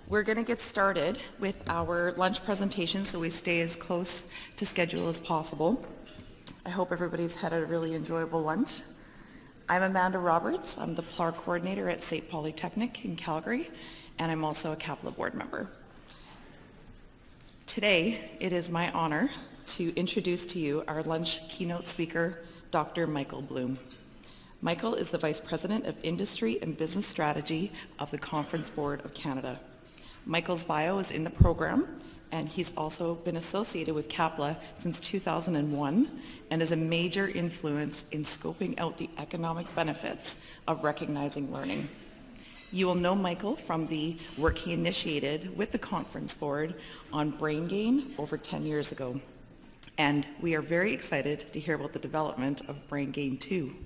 We're going to get started with our lunch presentation so we stay as close to schedule as possible. I hope everybody's had a really enjoyable lunch. I'm Amanda Roberts. I'm the PLAR coordinator at St. Polytechnic in Calgary, and I'm also a CAPLA board member. Today, it is my honor to introduce to you our lunch keynote speaker, Dr. Michael Bloom. Michael is the Vice President of Industry and Business Strategy of the Conference Board of Canada. Michael's bio is in the program, and he's also been associated with CAPLA since 2001 and is a major influence in scoping out the economic benefits of recognizing learning. You will know Michael from the work he initiated with the Conference Board on brain gain over 10 years ago. And we are very excited to hear about the development of Brain Gain 2,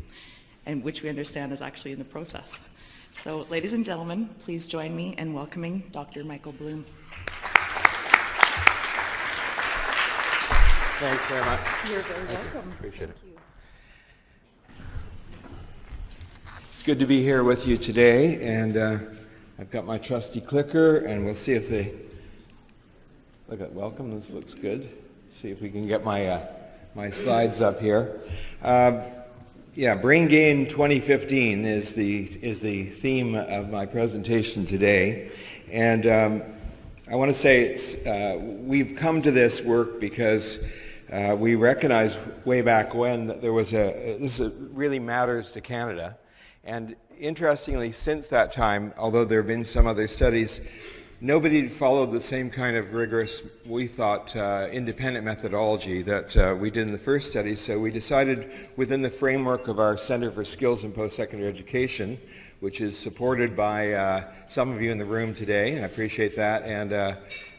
and which we understand is actually in the process. So, ladies and gentlemen, please join me in welcoming Dr. Michael Bloom. Thanks very much. You're very welcome. Appreciate it. It's good to be here with you today, and I've got my trusty clicker, and we'll see if they look at welcome. This looks good. See if we can get my my slides up here. Yeah, Brain Gain 2015 is the theme of my presentation today, and I want to say we've come to this work because we recognized way back when that there was this really matters to Canada, and interestingly, since that time, although there have been some other studies, nobody followed the same kind of rigorous, we thought, independent methodology that we did in the first study. So we decided within the framework of our Center for Skills in Post-Secondary Education, which is supported by some of you in the room today, and I appreciate that, and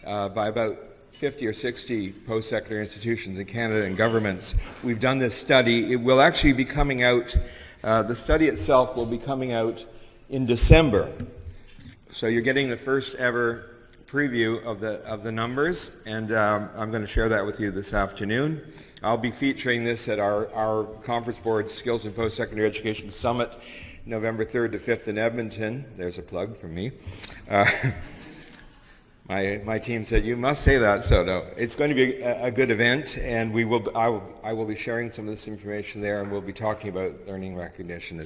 by about 50 or 60 post-secondary institutions in Canada and governments, we've done this study. It will actually be coming out, the study itself will be coming out in December. So you're getting the first ever preview of the numbers, and I'm going to share that with you this afternoon. I'll be featuring this at our Conference Board Skills in Post-Secondary Education Summit, November 3rd to 5th in Edmonton. There's a plug from me. My team said, you must say that, so no. It's going to be a good event, and I will be sharing some of this information there, and we'll be talking about learning recognition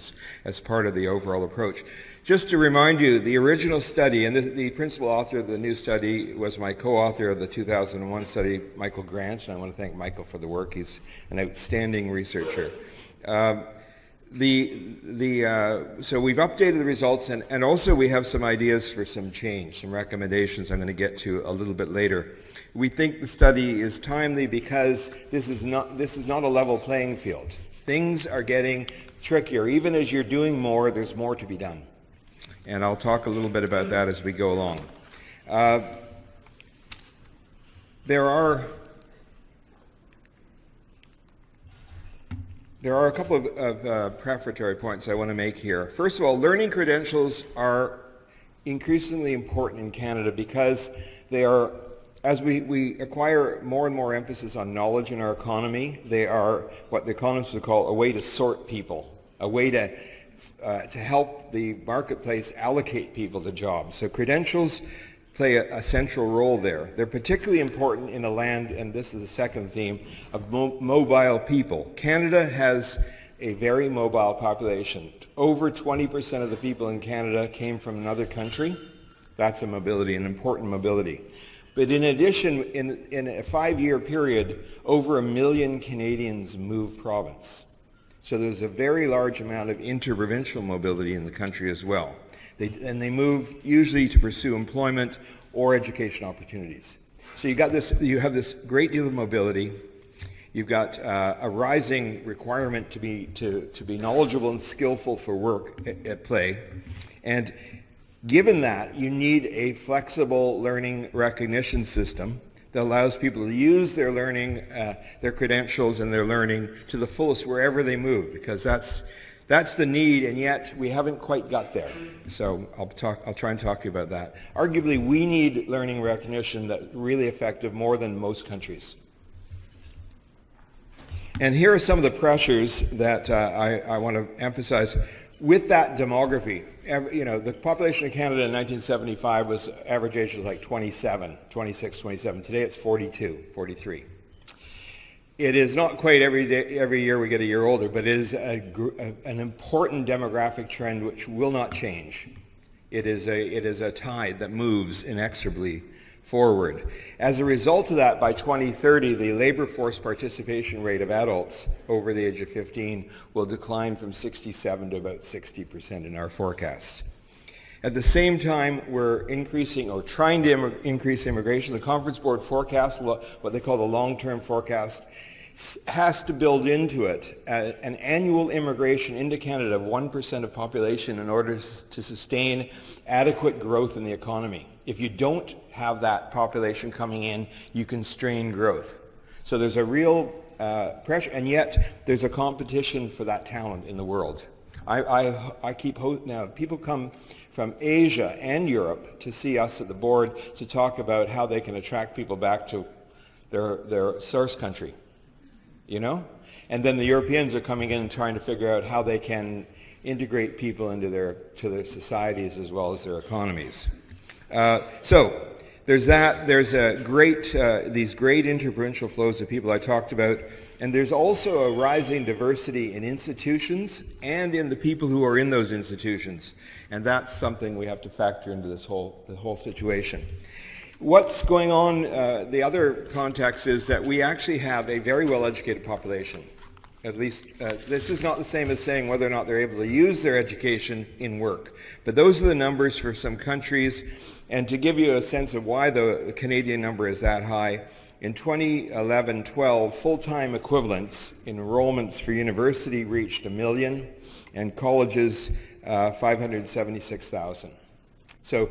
as part of the overall approach. Just to remind you, the original study, and the principal author of the new study was my co-author of the 2001 study, Michael Grant, and I want to thank Michael for the work. He's an outstanding researcher. So we've updated the results, and also we have some ideas for some change, some recommendations I'm going to get to a little bit later. We think the study is timely because this is not a level playing field. Things are getting trickier. Even as you're doing more, there's more to be done. And I'll talk a little bit about that as we go along. There are a couple of prefatory points I want to make here. First of all, learning credentials are increasingly important in Canada because they are, as we acquire more and more emphasis on knowledge in our economy, they are what the economists would call a way to sort people, a way to help the marketplace allocate people to jobs. So credentials play a central role there. They're particularly important in a land, and this is the second theme, of mobile people. Canada has a very mobile population. Over 20% of the people in Canada came from another country. That's a mobility, an important mobility. But in addition, in a 5-year period, over 1 million Canadians moved province. So there's a very large amount of inter-provincial mobility in the country as well. They move usually to pursue employment or education opportunities. So you have this great deal of mobility. You've got a rising requirement to be knowledgeable and skillful for work at play. And given that, you need a flexible learning recognition system that allows people to use their learning, their credentials and their learning to the fullest wherever they move, because that's the need, and yet we haven't quite got there. So I'll try and talk to you about that. Arguably, we need learning recognition that's really effective more than most countries. And here are some of the pressures that I want to emphasize with that demography. the population of Canada in 1975 was average age was like 27, 26, 27. Today it's 42, 43. It is not quite every year we get a year older, but it is an important demographic trend which will not change. It is a tide that moves inexorably forward. As a result of that, by 2030, the labor force participation rate of adults over the age of 15 will decline from 67 to about 60% in our forecasts. At the same time, we're increasing or trying to increase immigration. The Conference Board forecast, what they call the long-term forecast, has to build into it an annual immigration into Canada of 1% of population in order to sustain adequate growth in the economy. If you don't have that population coming in, you constrain growth. So there's a real pressure, and yet there's a competition for that talent in the world. I keep now people come from Asia and Europe to see us at the board to talk about how they can attract people back to their source country, you know? And then the Europeans are coming in and trying to figure out how they can integrate people into their societies as well as their economies. So there's that. There's these great inter-provincial flows of people I talked about, and there's also a rising diversity in institutions and in the people who are in those institutions, and that's something we have to factor into the whole situation. What's going on? The other context is that we actually have a very well-educated population. At least this is not the same as saying whether or not they're able to use their education in work, but those are the numbers for some countries. And to give you a sense of why the Canadian number is that high, in 2011-12, full-time equivalents, enrollments for university reached 1 million, and colleges 576,000. So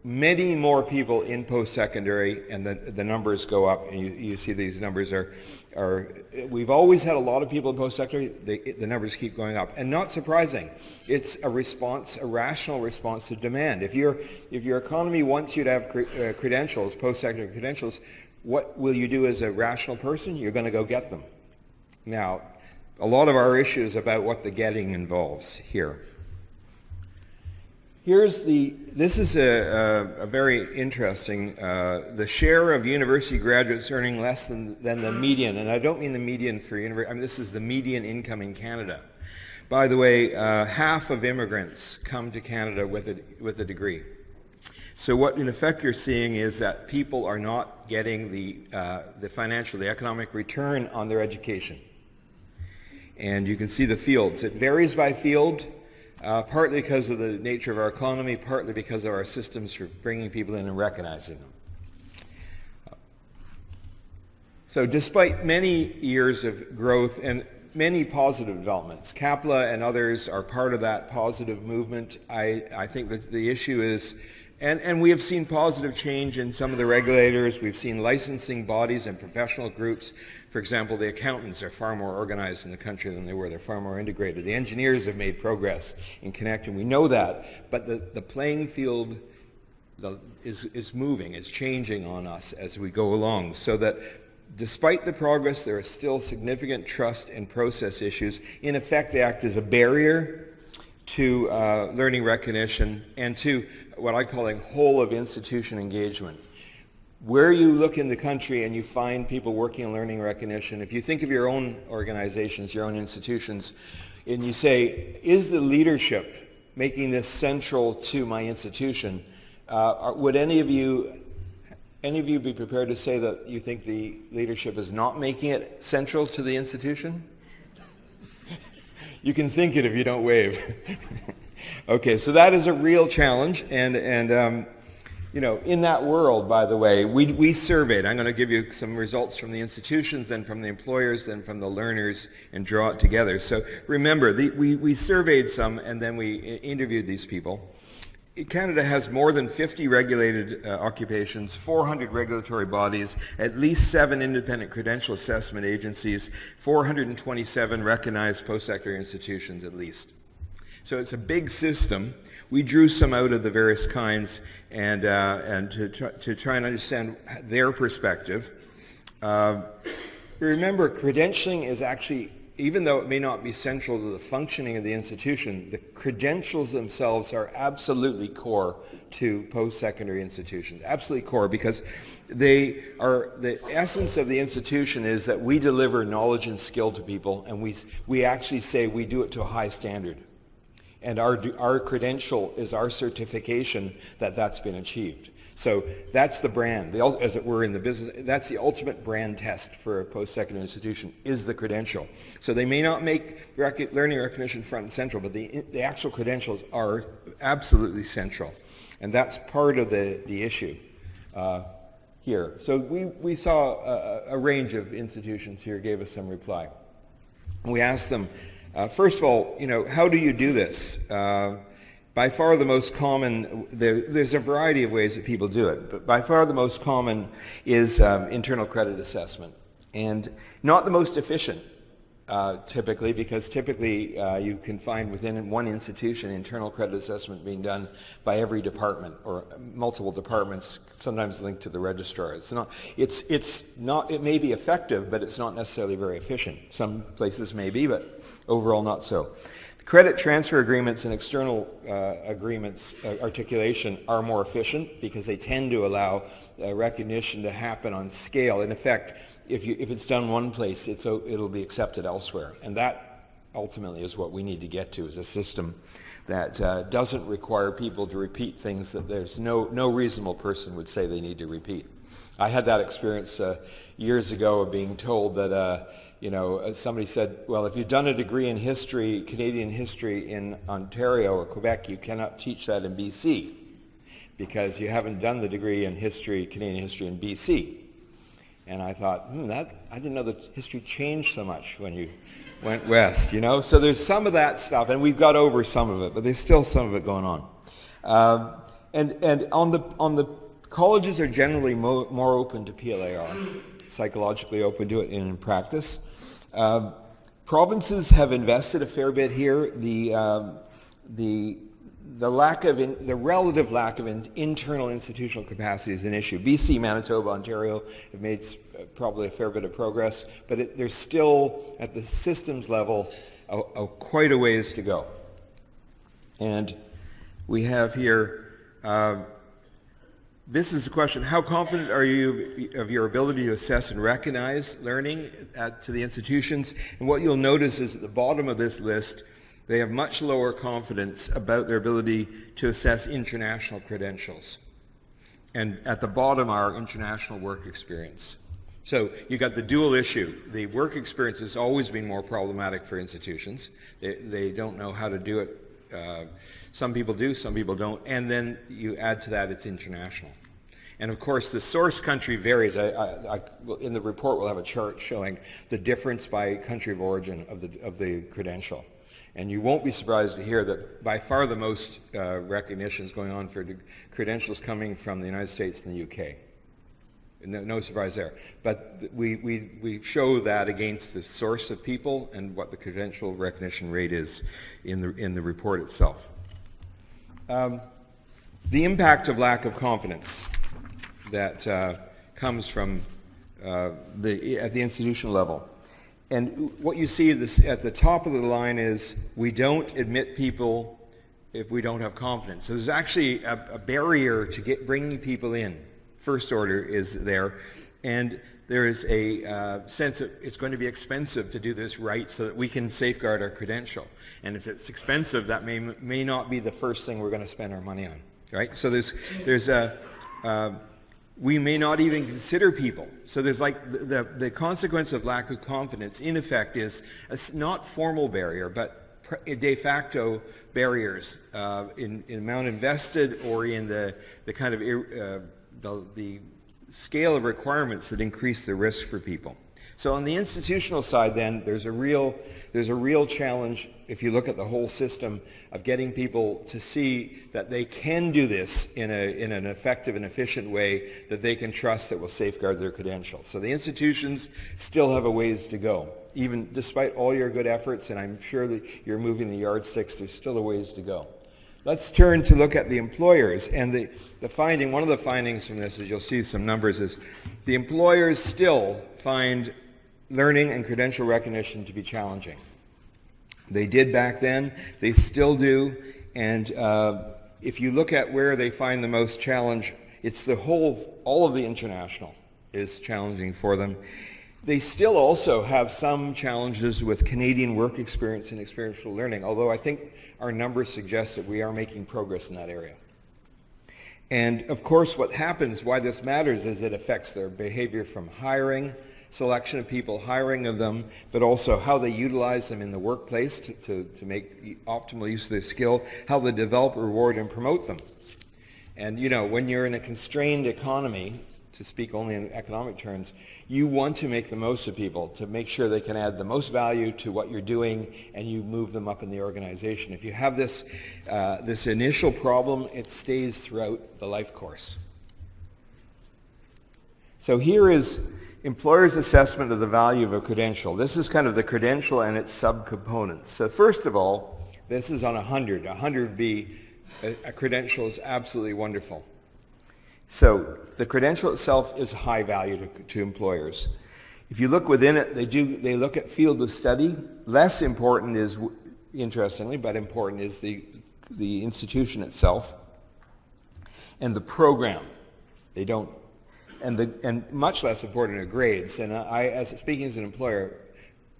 many more people in post-secondary, and the numbers go up, and you see these numbers are we've always had a lot of people in post-secondary. The numbers keep going up, and not surprising. It's a rational response to demand. If your economy wants you to have credentials, post-secondary credentials, what will you do as a rational person? You're going to go get them. Now, a lot of our issue is about what the getting involves here. This is a very interesting, the share of university graduates earning less than the median, and I don't mean the median for university, I mean this is the median income in Canada. By the way, half of immigrants come to Canada with a degree. So what in effect you're seeing is that people are not getting the economic return on their education. And you can see the fields. It varies by field. Partly because of the nature of our economy, partly because of our systems for bringing people in and recognizing them. So despite many years of growth and many positive developments, CAPLA and others are part of that positive movement. I think that the issue is, and we have seen positive change in some of the regulators. We've seen licensing bodies and professional groups. For example, the accountants are far more organized in the country than they were. They're far more integrated. The engineers have made progress in connecting. We know that, but the playing field is moving, is changing on us as we go along, so that despite the progress, there are still significant trust and process issues. In effect, they act as a barrier to learning recognition and to what I'm calling whole of institution engagement. Where you look in the country and you find people working on learning recognition, if you think of your own organizations, your own institutions, and you say, is the leadership making this central to my institution, would any of you be prepared to say that you think the leadership is not making it central to the institution? You can think it if you don't wave. Okay, so that is a real challenge, and you know, in that world, by the way, we surveyed. I'm going to give you some results from the institutions, then from the employers, then from the learners, and draw it together. So remember, we surveyed some, and then we interviewed these people. Canada has more than 50 regulated occupations, 400 regulatory bodies, at least 7 independent credential assessment agencies, 427 recognized post-secondary institutions at least. So it's a big system. We drew some out of the various kinds and to try and understand their perspective. Remember, credentialing is actually even though it may not be central to the functioning of the institution, the credentials themselves are absolutely core to post-secondary institutions. Absolutely core, because they are, the essence of the institution is that we deliver knowledge and skill to people, and we actually say we do it to a high standard. And our credential is our certification that that's been achieved. So that's the brand, as it were in the business, that's the ultimate brand test for a post-secondary institution, is the credential. So they may not make learning recognition front and central, but the actual credentials are absolutely central. And that's part of the issue here. So we saw a range of institutions here gave us some reply. We asked them, first of all, how do you do this? By far the most common, there's a variety of ways that people do it, but by far the most common is internal credit assessment. And not the most efficient, typically, because typically you can find within one institution internal credit assessment being done by every department or multiple departments, sometimes linked to the registrar. It may be effective, but it's not necessarily very efficient. Some places may be, but overall not so. Credit transfer agreements and external agreements articulation are more efficient because they tend to allow recognition to happen on scale. In effect, if it's done one place, it'll be accepted elsewhere. And that ultimately is what we need to get to, is a system that doesn't require people to repeat things that there's no reasonable person would say they need to repeat. I had that experience years ago of being told that somebody said, well, if you've done a degree in history, Canadian history in Ontario or Quebec, you cannot teach that in BC because you haven't done the degree in history, Canadian history in BC. And I thought, I didn't know that history changed so much when you went west, So there's some of that stuff, and we've got over some of it, but there's still some of it going on. And on the colleges are generally more open to PLAR, psychologically open to it in practice. Provinces have invested a fair bit here. The relative lack of internal institutional capacity is an issue. BC, Manitoba, Ontario have made probably a fair bit of progress, but there's still, at the systems level, quite a ways to go. And we have here, this is a question: how confident are you of your ability to assess and recognize learning to the institutions? And what you'll notice is at the bottom of this list, they have much lower confidence about their ability to assess international credentials. And at the bottom are international work experience. So you got the dual issue. The work experience has always been more problematic for institutions. They don't know how to do it. Some people do, some people don't. And then you add to that, it's international. And of course, the source country varies. In the report, we'll have a chart showing the difference by country of origin of the credential. And you won't be surprised to hear that by far the most recognition is going on for credentials coming from the United States and the UK. No surprise there. But we show that against the source of people and what the credential recognition rate is in the report itself. The impact of lack of confidence that comes from at the institutional level. And what you see at the top of the line is we don't admit people if we don't have confidence. So there's actually a barrier to bringing people in. First order is there, and there is a sense that it's going to be expensive to do this right so that we can safeguard our credential. And if it's expensive, that may not be the first thing we're going to spend our money on, right? So we may not even consider people. So there's like the consequence of lack of confidence, in effect, is a not formal barrier, but de facto barriers in amount invested or in the kind of the scale of requirements that increase the risk for people. So on the institutional side, then, there's a real challenge, if you look at the whole system, of getting people to see that they can do this in an effective and efficient way that they can trust that will safeguard their credentials. So the institutions still have a ways to go. Even despite all your good efforts, and I'm sure that you're moving the yardsticks, there's still a ways to go. Let's turn to look at the employers. And one of the findings from this, as you'll see some numbers, is the employers still find learning and credential recognition to be challenging. They did back then, they still do, and if you look at where they find the most challenge, it's all of the international is challenging for them. They still also have some challenges with Canadian work experience and experiential learning, although I think our numbers suggest that we are making progress in that area. And of course what happens, why this matters, is it affects their behavior from hiring, selection of people, hiring of them, but also how they utilize them in the workplace to make optimal use of their skill, how they develop, reward, and promote them. And you know, when you're in a constrained economy, to speak only in economic terms, you want to make the most of people to make sure they can add the most value to what you're doing, and you move them up in the organization. If you have this initial problem, it stays throughout the life course. So here is employers' assessment of the value of a credential. This is kind of the credential and its subcomponents. So first of all, this is on 100. 100 would be a credential is absolutely wonderful. So the credential itself is high value to employers. If you look within it, they look at field of study. Less important is, interestingly, but important is the institution itself and the program. They don't, and much less important are grades. And speaking as an employer,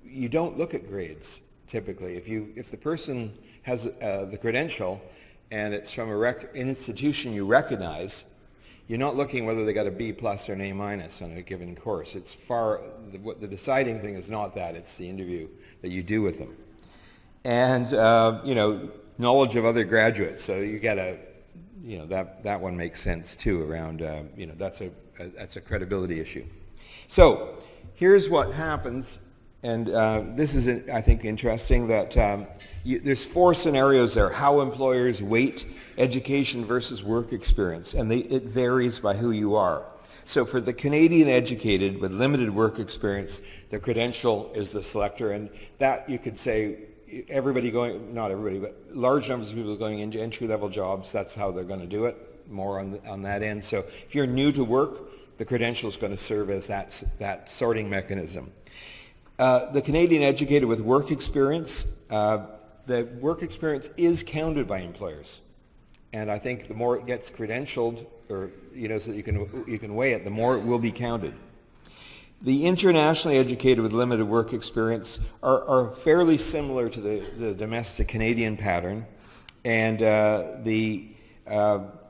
you don't look at grades typically. If the person has the credential and it's from an institution you recognize, you're not looking whether they got a B plus or an A minus on a given course. It's the deciding thing is not that, it's the interview that you do with them. And, you know, knowledge of other graduates. So you get that one makes sense too around, you know, that's a credibility issue. So here's what happens, and this is, I think, interesting that there's 4 scenarios there, how employers weight education versus work experience, and it varies by who you are. So for the Canadian educated with limited work experience, the credential is the selector, and that you could say everybody going, not everybody, but large numbers of people going into entry-level jobs, that's how they're going to do it, more on that end. So if you're new to work, the credential is going to serve as that sorting mechanism. The Canadian educated with work experience, the work experience is counted by employers. And I think the more it gets credentialed, or you know, so that you can weigh it, the more it will be counted. The internationally educated with limited work experience are fairly similar to the domestic Canadian pattern, and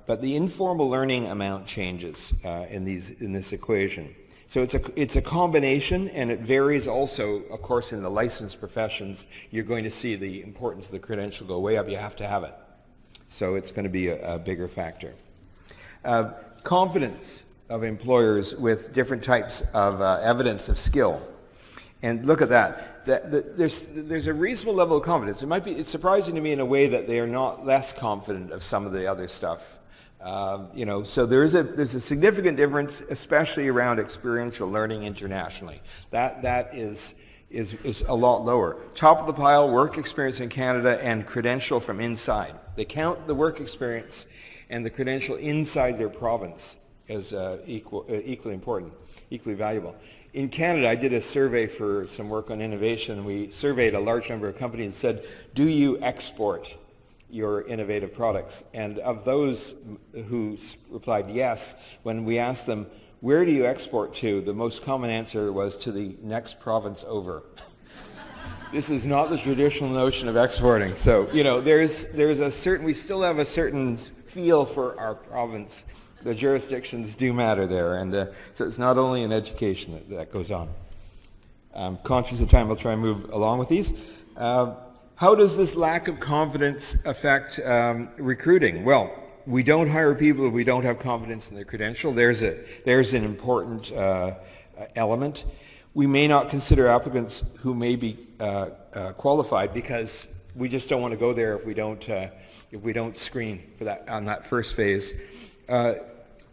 but the informal learning amount changes in this equation. So it's a combination, and it varies also, of course, in the licensed professions. You're going to see the importance of the credential go way up. You have to have it. So it's going to be a bigger factor. Confidence of employers with different types of evidence of skill. And look at that. There's a reasonable level of confidence. It's surprising to me in a way that they are not less confident of some of the other stuff. You know, so there's a significant difference, especially around experiential learning internationally. That is a lot lower. Top of the pile, work experience in Canada and credential from inside. They count the work experience and the credential inside their province as equally important, equally valuable. In Canada, I did a survey for some work on innovation. We surveyed a large number of companies and said, do you export your innovative products? And of those who replied yes, when we asked them, where do you export to? The most common answer was to the next province over. This is not the traditional notion of exporting. So, you know, we still have a certain feel for our province. The jurisdictions do matter there, and so it's not only in education that goes on. I'm conscious of time, I'll try and move along with these. How does this lack of confidence affect recruiting? Well, we don't hire people if we don't have confidence in their credential. There's an important element. We may not consider applicants who may be qualified because we just don't want to go there if we don't screen for that on that first phase.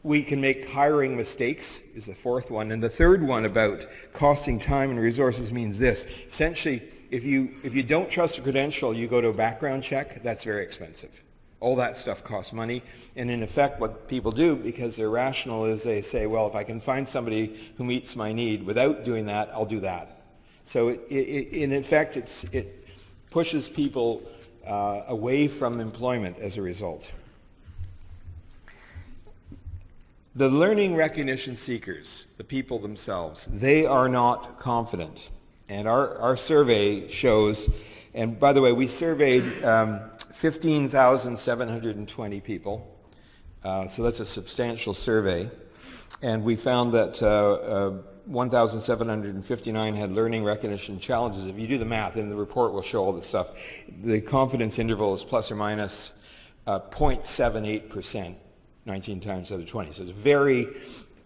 We can make hiring mistakes is the fourth one, and the third one about costing time and resources means this. Essentially, if you don't trust a credential, you go to a background check. That's very expensive. All that stuff costs money, and in effect what people do, because they're rational, is they say, well, if I can find somebody who meets my need without doing that, I'll do that. So in effect, it pushes people away from employment as a result. The learning recognition seekers, the people themselves, they are not confident. And our survey shows, and by the way, we surveyed 15,720 people, so that's a substantial survey. And we found that 1,759 had learning recognition challenges. If you do the math, and the report will show all this stuff, the confidence interval is plus or minus 0.78%, 19 times out of 20. So it's very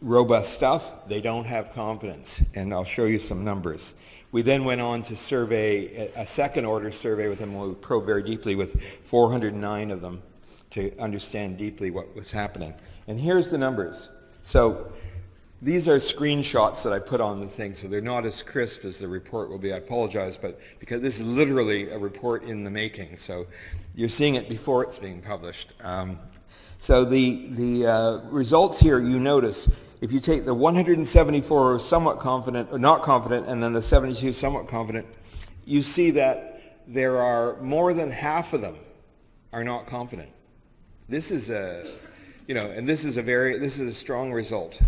robust stuff. They don't have confidence, and I'll show you some numbers. We then went on to survey, a second order survey with them, where we probed very deeply with 409 of them to understand deeply what was happening. And here's the numbers. So these are screenshots that I put on the thing, so they're not as crisp as the report will be. I apologize, but because this is literally a report in the making, so you're seeing it before it's being published. So the results here, you notice, if you take the 174 somewhat confident, or not confident, and then the 72 somewhat confident, you see that there are more than half of them are not confident. This is a, and this is a strong result.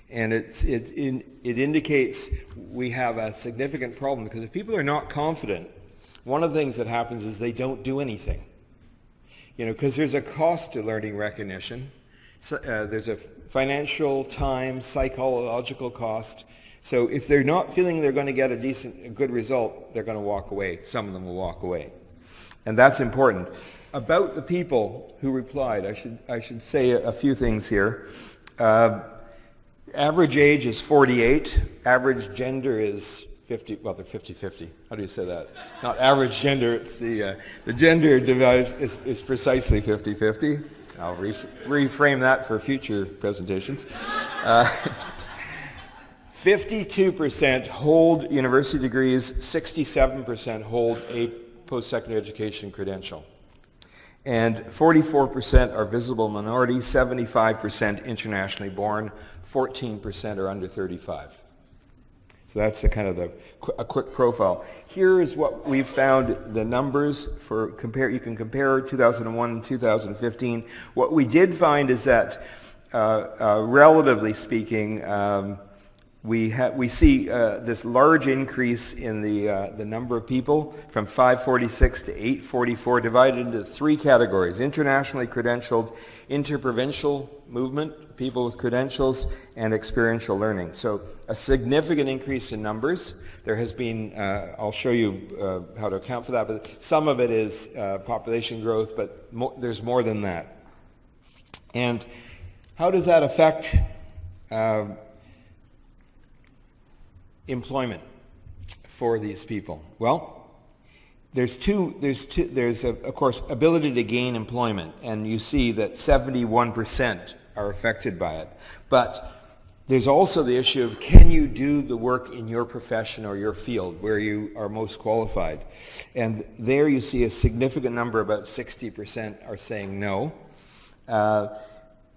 And it indicates we have a significant problem, because if people are not confident, one of the things that happens is they don't do anything. Because there's a cost to learning recognition. So, there's a financial, time, psychological cost. So if they're not feeling they're going to get a good result, they're going to walk away. Some of them will walk away. And that's important. About the people who replied, I should say a few things here. Average age is 48. Average gender is 50. Well, they're 50-50. How do you say that? Not average gender. It's the gender divide is precisely 50-50. I'll reframe that for future presentations. 52% hold university degrees. 67% hold a post-secondary education credential. And 44% are visible minorities, 75% internationally born, 14% are under 35. So that's the kind of a quick profile. Here is what we've found, the numbers for you can compare 2001 and 2015. What we did find is that, relatively speaking, we see this large increase in the number of people from 546 to 844, divided into three categories: internationally credentialed, inter-provincial movement, people with credentials, and experiential learning. So a significant increase in numbers. There has been, I'll show you how to account for that, but some of it is population growth, but there's more than that. And how does that affect employment for these people? Well, there's of course ability to gain employment, and you see that 71% are affected by it. But there's also the issue of, can you do the work in your profession or your field where you are most qualified? And there you see a significant number, about 60% are saying no.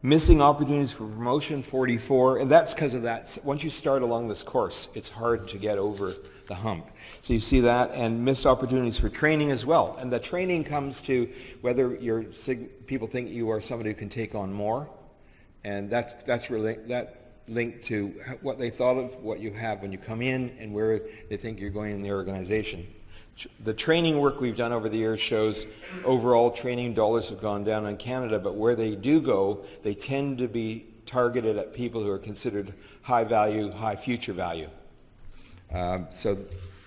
Missing opportunities for promotion, 44, and that's because of that. Once you start along this course, it's hard to get over the hump. So you see that, and missed opportunities for training as well. And the training comes to whether people think you are somebody who can take on more, and that's really linked to what they thought of what you have when you come in and where they think you're going in the organization. The training work we've done over the years shows overall training dollars have gone down in Canada, but where they do go, they tend to be targeted at people who are considered high value, high future value. So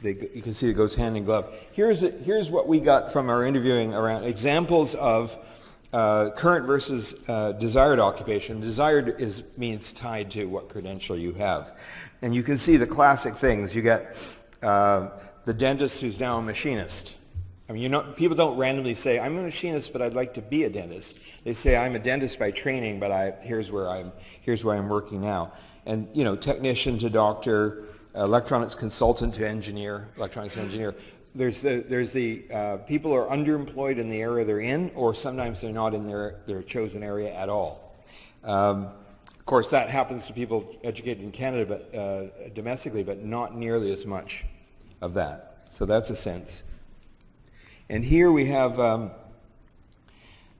you can see it goes hand in glove. Here's what we got from our interviewing around examples of current versus desired occupation. Desired means tied to what credential you have. And you can see the classic things. You get the dentist who's now a machinist. I mean, people don't randomly say, I'm a machinist, but I'd like to be a dentist. They say, I'm a dentist by training, but here's where I'm working now. And, technician to doctor, electronics consultant to engineer, electronics engineer. There's the people who are underemployed in the area they're in, or sometimes they're not in their chosen area at all. Of course, that happens to people educated in Canada, but domestically, but not nearly as much of that. So that's a sense. And here we have,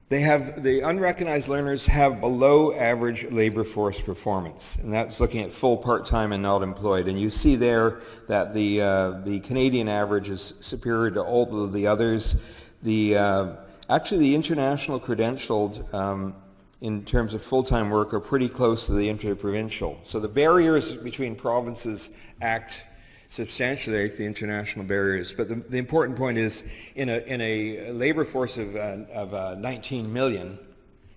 the unrecognized learners have below average labor force performance, and that's looking at full, part-time, and not employed. And you see there that the Canadian average is superior to all of the others. Actually, the international credentialed in terms of full-time work are pretty close to the inter-provincial. So the barriers between provinces act substantially like the international barriers. But the important point is, in a labor force of 19 million,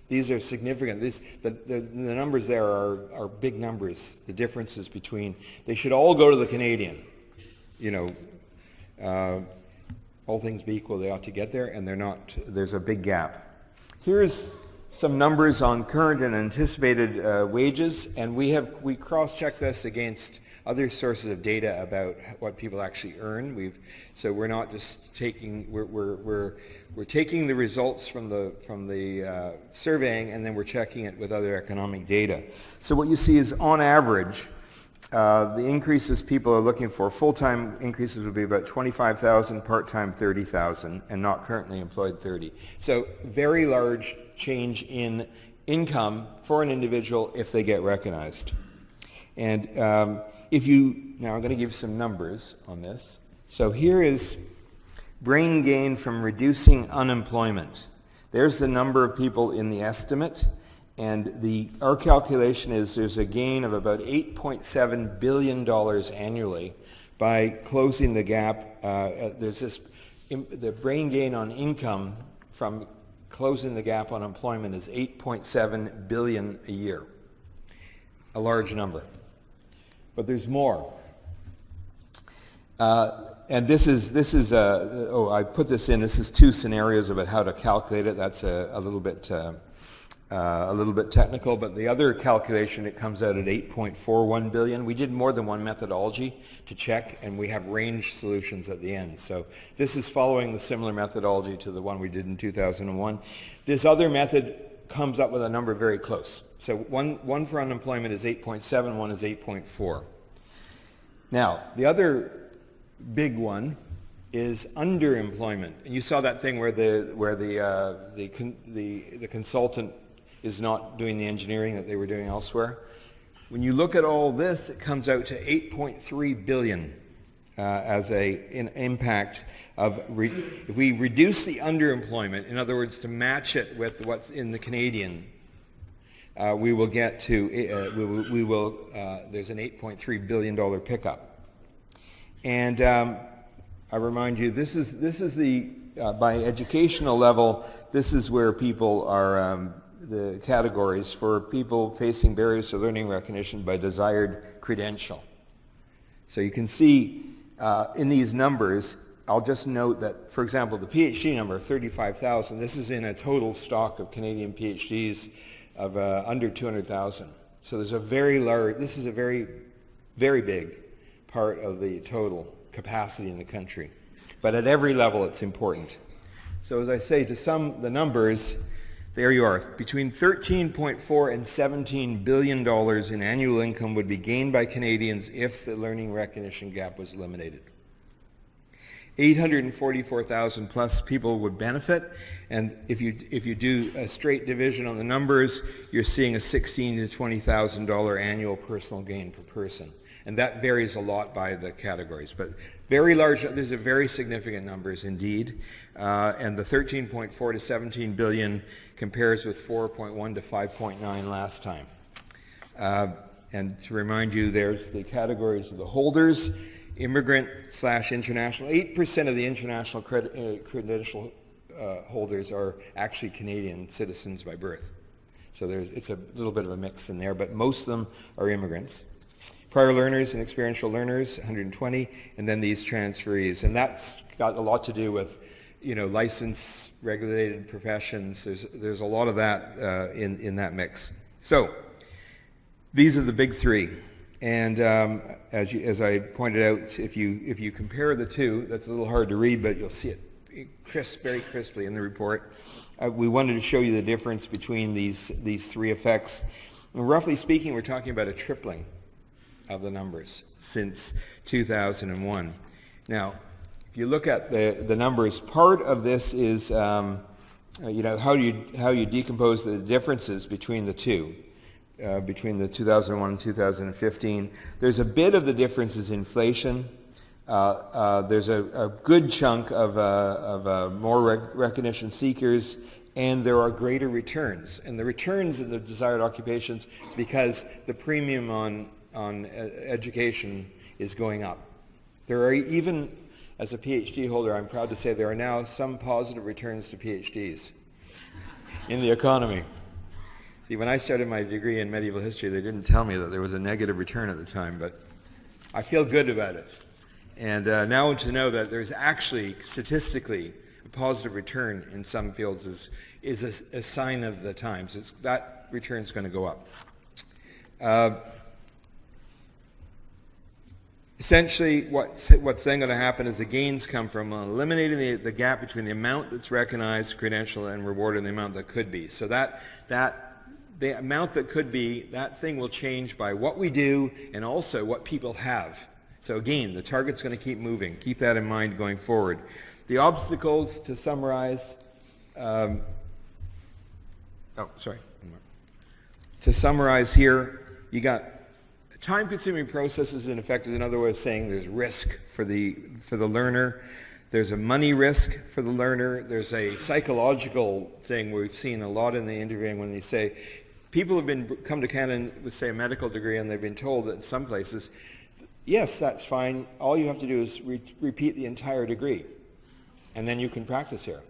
these are significant. The numbers there are big numbers. The differences between, they should all go to the Canadian. You know, all things be equal, they ought to get there, and they're not. There's a big gap. Here's some numbers on current and anticipated wages, and we cross-check this against other sources of data about what people actually earn. So we're not just taking, we're taking the results from the surveying, and then we're checking it with other economic data. So what you see is, on average, the increases people are looking for, full-time increases would be about 25,000, part-time 30,000, and not currently employed 30. So very large change in income for an individual if they get recognized. And now I'm going to give some numbers on this. So here is brain gain from reducing unemployment. There's the number of people in the estimate, and our calculation is there's a gain of about $8.7 billion annually by closing the gap. The brain gain on income from closing the gap on employment is $8.7 billion a year. A large number. But there's more. And this is I put this in. This is two scenarios about how to calculate it. That's a little bit technical, but the other calculation, it comes out at 8.41 billion. We did more than one methodology to check, and we have range solutions at the end. So this is following the similar methodology to the one we did in 2001. This other method comes up with a number very close. So one for unemployment is 8.7, one is 8.4. Now, the other big one is underemployment. And you saw that thing where the consultant is not doing the engineering that they were doing elsewhere. When you look at all this, it comes out to 8.3 billion as an impact of if we reduce the underemployment, in other words, to match it with what's in the Canadian, we will get to there's an $8.3 billion pickup. And I remind you, this is the by educational level, this is where people are the categories for people facing barriers to learning recognition by desired credential. So you can see in these numbers, I'll just note that, for example, the PhD number, 35,000, this is in a total stock of Canadian PhDs of under 200,000. So there's a very large, this is a very, very big part of the total capacity in the country. But at every level, it's important. So as I say, to sum the numbers, there you are. Between $13.4 and $17 billion in annual income would be gained by Canadians if the learning recognition gap was eliminated. 844,000 plus people would benefit, and if you do a straight division on the numbers, you're seeing a $16,000 to $20,000 annual personal gain per person. And that varies a lot by the categories, but very large, these are very significant numbers indeed. And the 13.4 to 17 billion compares with 4.1 to 5.9 last time. And to remind you, there's the categories of the holders, immigrant / international. 8% of the international credential holders are actually Canadian citizens by birth. So it's a little bit of a mix in there, but most of them are immigrants. Prior learners and experiential learners, 120, and then these transferees. And that's got a lot to do with, license, regulated professions. There's a lot of that in that mix. So these are the big three. And as I pointed out, if you compare the two, that's a little hard to read, but you'll see it very crisply in the report. We wanted to show you the difference between these three effects. And roughly speaking, we're talking about a tripling of the numbers since 2001. Now, if you look at the numbers, part of this is how you decompose the differences between the two, between the 2001 and 2015. There's a bit of the difference is inflation. There's a good chunk of more recognition seekers, and there are greater returns. And the returns in the desired occupations is because the premium on education is going up. There are even, as a PhD holder, I'm proud to say there are now some positive returns to PhDs in the economy. See, when I started my degree in medieval history, they didn't tell me that there was a negative return at the time, but I feel good about it. And now to know that there's actually statistically a positive return in some fields is a sign of the times. That return's going to go up. Essentially, what's then going to happen is the gains come from eliminating the gap between the amount that's recognized, credentialed, and rewarded, and the amount that could be. So the amount that could be, that thing will change by what we do and also what people have. So again, the target's going to keep moving. Keep that in mind going forward. The obstacles, to summarize, to summarize here, you got time-consuming processes, in effect, is another way of saying there's risk for the learner. There's a money risk for the learner. There's a psychological thing we've seen a lot in the interviewing when they say people have come to Canada with, say, a medical degree, and they've been told that in some places, yes, that's fine. All you have to do is repeat the entire degree, and then you can practice here.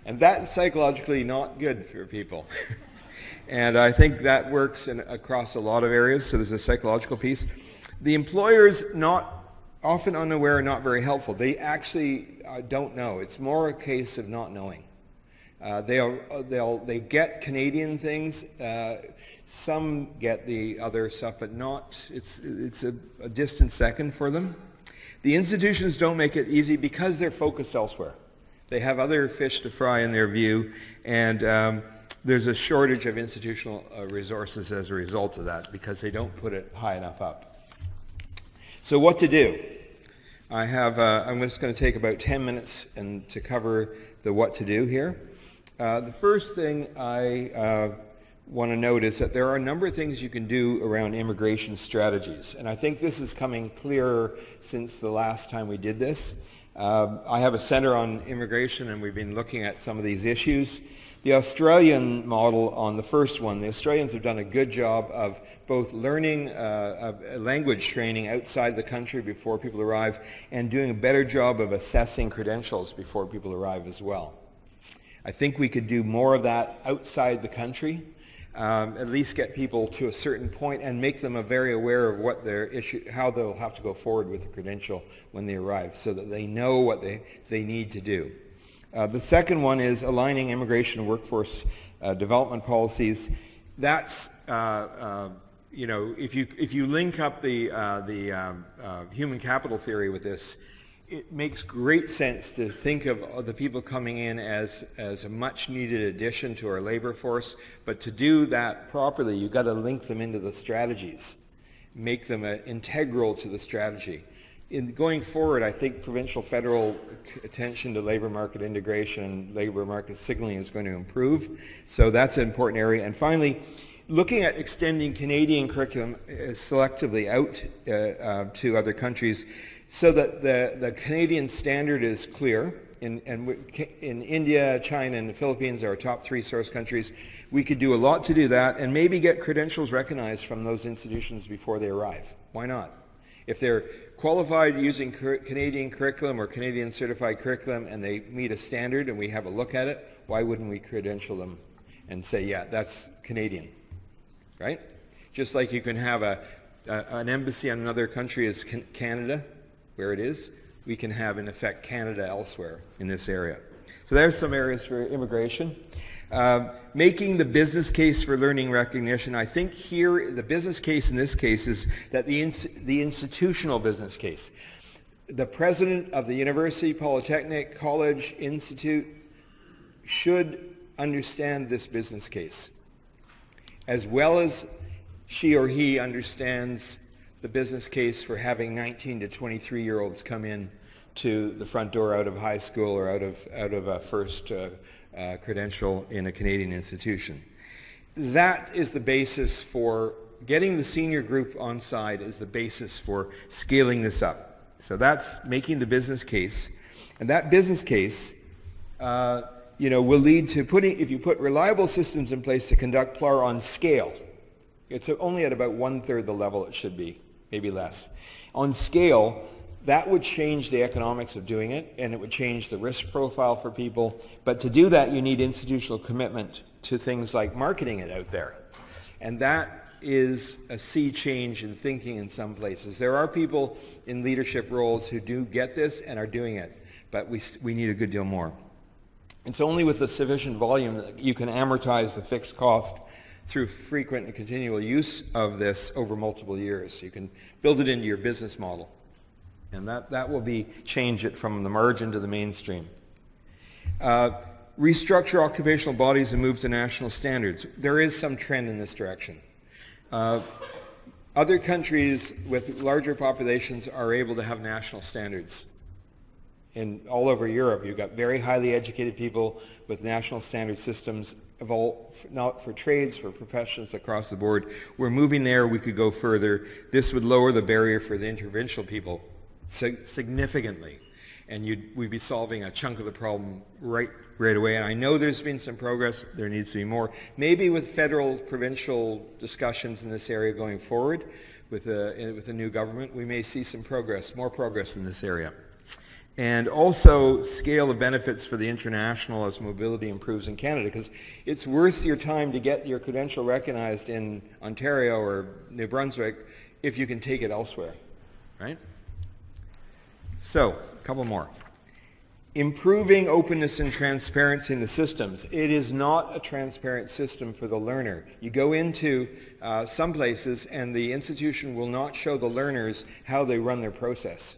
And that's psychologically not good for people. And I think that works across a lot of areas, so there's a psychological piece. The employers, often unaware and not very helpful. They actually don't know. It's more a case of not knowing. They get Canadian things. Some get the other stuff, but not. It's a distant second for them. The institutions don't make it easy because they're focused elsewhere. They have other fish to fry in their view, and there's a shortage of institutional resources as a result of that because they don't put it high enough up. So what to do? I'm just going to take about 10 minutes to cover the what to do here. The first thing I want to note is that there are a number of things you can do around immigration strategies, and I think this is coming clearer since the last time we did this. I have a center on immigration, and we've been looking at some of these issues. The Australian model on the first one, the Australians have done a good job of both learning language training outside the country before people arrive and doing a better job of assessing credentials before people arrive as well. I think we could do more of that outside the country, at least get people to a certain point and make them very aware of what their issue, how they'll have to go forward with the credential when they arrive so that they know what they need to do. The second one is aligning immigration and workforce development policies. That's, if you link up the human capital theory with this, it makes great sense to think of the people coming in as a much needed addition to our labor force, but to do that properly, you've got to link them into the strategies, make them integral to the strategy. In going forward, I think provincial federal attention to labor market integration and labor market signaling is going to improve. So that's an important area. And finally, looking at extending Canadian curriculum selectively out to other countries so that the Canadian standard is clear. In India, China, and the Philippines are our top 3 source countries. We could do a lot to do that and maybe get credentials recognized from those institutions before they arrive. Why not? If they're qualified using Canadian curriculum or Canadian certified curriculum and they meet a standard and we have a look at it, why wouldn't we credential them and say, yeah, that's Canadian, right? Just like you can have an embassy in another country as Canada, where it is, we can have, in effect, Canada elsewhere in this area. So there's some areas for immigration. Making the business case for learning recognition. I think here the business case in this case is that the institutional business case. The president of the university, polytechnic, college, institute should understand this business case as well as she or he understands the business case for having 19 to 23-year-olds come in to the front door out of high school or out of a first credential in a Canadian institution. That is the basis for getting the senior group on side, is the basis for scaling this up. So that's making the business case, and that business case will lead to if you put reliable systems in place to conduct PLAR on scale, it's only at about 1/3 the level it should be, maybe less. On scale, that would change the economics of doing it, and it would change the risk profile for people. But to do that, you need institutional commitment to things like marketing it out there. And that is a sea change in thinking in some places. There are people in leadership roles who do get this and are doing it, but we need a good deal more. It's only with a sufficient volume that you can amortize the fixed cost through frequent and continual use of this over multiple years. You can build it into your business model. And that will change it from the margin to the mainstream. Restructure occupational bodies and move to national standards. There is some trend in this direction. Other countries with larger populations are able to have national standards. All over Europe, you've got very highly educated people with national standard systems of all, not for trades, for professions across the board. We're moving there. We could go further. This would lower the barrier for the inter-provincial people significantly, and we'd be solving a chunk of the problem right away. And I know there's been some progress. There needs to be more. Maybe with federal, provincial discussions in this area going forward, with a new government, we may see some progress, more progress in this area. And also scale the benefits for the international as mobility improves in Canada, because it's worth your time to get your credential recognized in Ontario or New Brunswick if you can take it elsewhere, right? So, a couple more. Improving openness and transparency in the systems. It is not a transparent system for the learner. You go into some places and the institution will not show the learners how they run their process.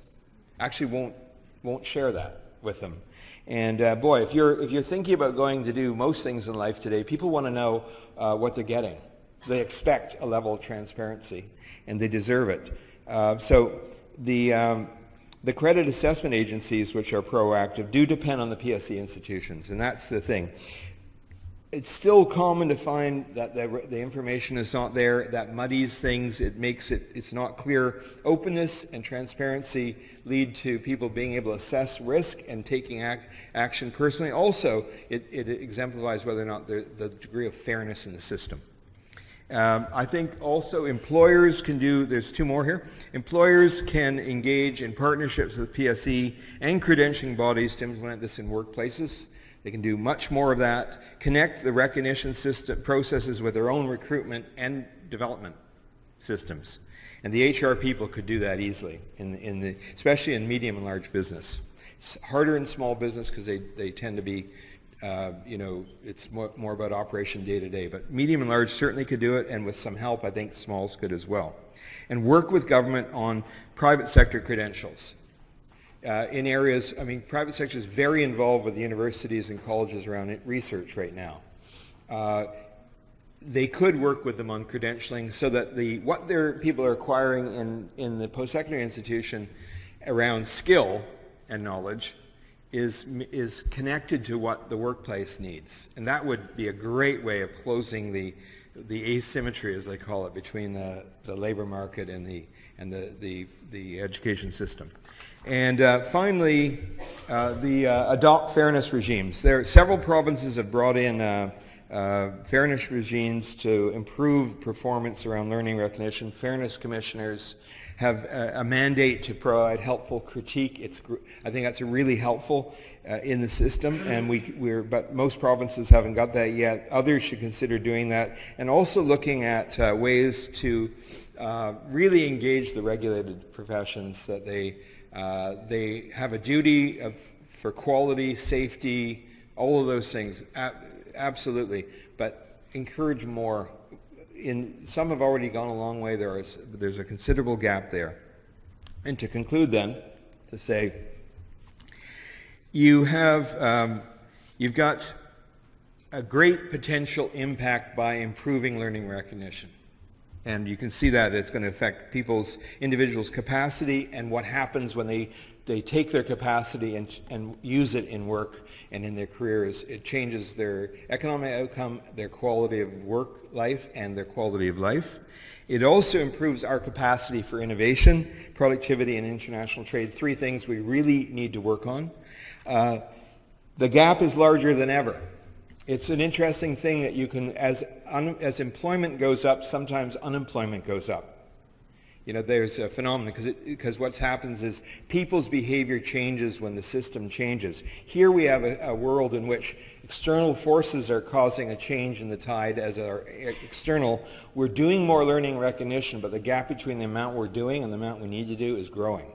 Actually won't share that with them. And boy, if you're thinking about going to do most things in life today, people want to know what they're getting. They expect a level of transparency, and they deserve it. So the credit assessment agencies, which are proactive, do depend on the PSE institutions, and that's the thing. It's still common to find that the information is not there. That muddies things. It's not clear. Openness and transparency lead to people being able to assess risk and taking action personally. Also, it exemplifies whether or not the degree of fairness in the system. I think also employers can there's two more here. Employers can engage in partnerships with PSE and credentialing bodies to implement this in workplaces. They can do much more of that. Connect the recognition system processes with their own recruitment and development systems. And the HR people could do that easily, especially in medium and large business. It's harder in small business because they tend to be, it's more about operation day to day. But medium and large certainly could do it, and with some help, I think smalls could as well. And work with government on private sector credentials. In areas, private sector is very involved with the universities and colleges around research right now. They could work with them on credentialing so that what their people are acquiring in the post-secondary institution around skill and knowledge is connected to what the workplace needs. And that would be a great way of closing the asymmetry, as they call it, between the labor market and the education system. And finally, adopt fairness regimes. Several provinces have brought in fairness regimes to improve performance around learning recognition. Fairness commissioners have a mandate to provide helpful critique. I think that's really helpful in the system, and but most provinces haven't got that yet. Others should consider doing that, and also looking at ways to really engage the regulated professions, that they have a duty for quality, safety, all of those things, absolutely, but encourage more. Some have already gone a long way. There's a considerable gap there. And to conclude then, to say, you've got a great potential impact by improving learning recognition. And you can see that it's going to affect individuals' capacity and what happens when they they take their capacity and use it in work and in their careers. It changes their economic outcome, their quality of work life, and their quality of life. It also improves our capacity for innovation, productivity, and international trade. 3 things we really need to work on. The gap is larger than ever. It's an interesting thing that you can, as employment goes up, sometimes unemployment goes up. You know, there's a phenomenon because what happens is people's behavior changes when the system changes. Here we have a world in which external forces are causing a change in the tide as our external. We're doing more learning recognition, but the gap between the amount we're doing and the amount we need to do is growing.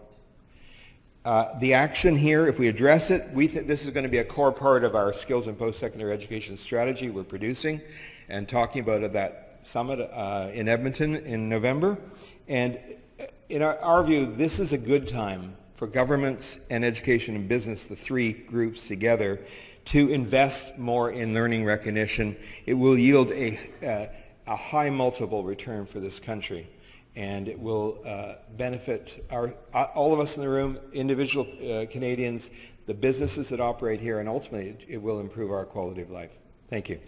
The action here, if we address it, we think this is going to be a core part of our skills and post-secondary education strategy we're producing and talking about at that summit in Edmonton in November. And in our view, this is a good time for governments and education and business, the 3 groups together, to invest more in learning recognition. It will yield a high multiple return for this country, and it will benefit all of us in the room, individual Canadians, the businesses that operate here, and ultimately it will improve our quality of life. Thank you.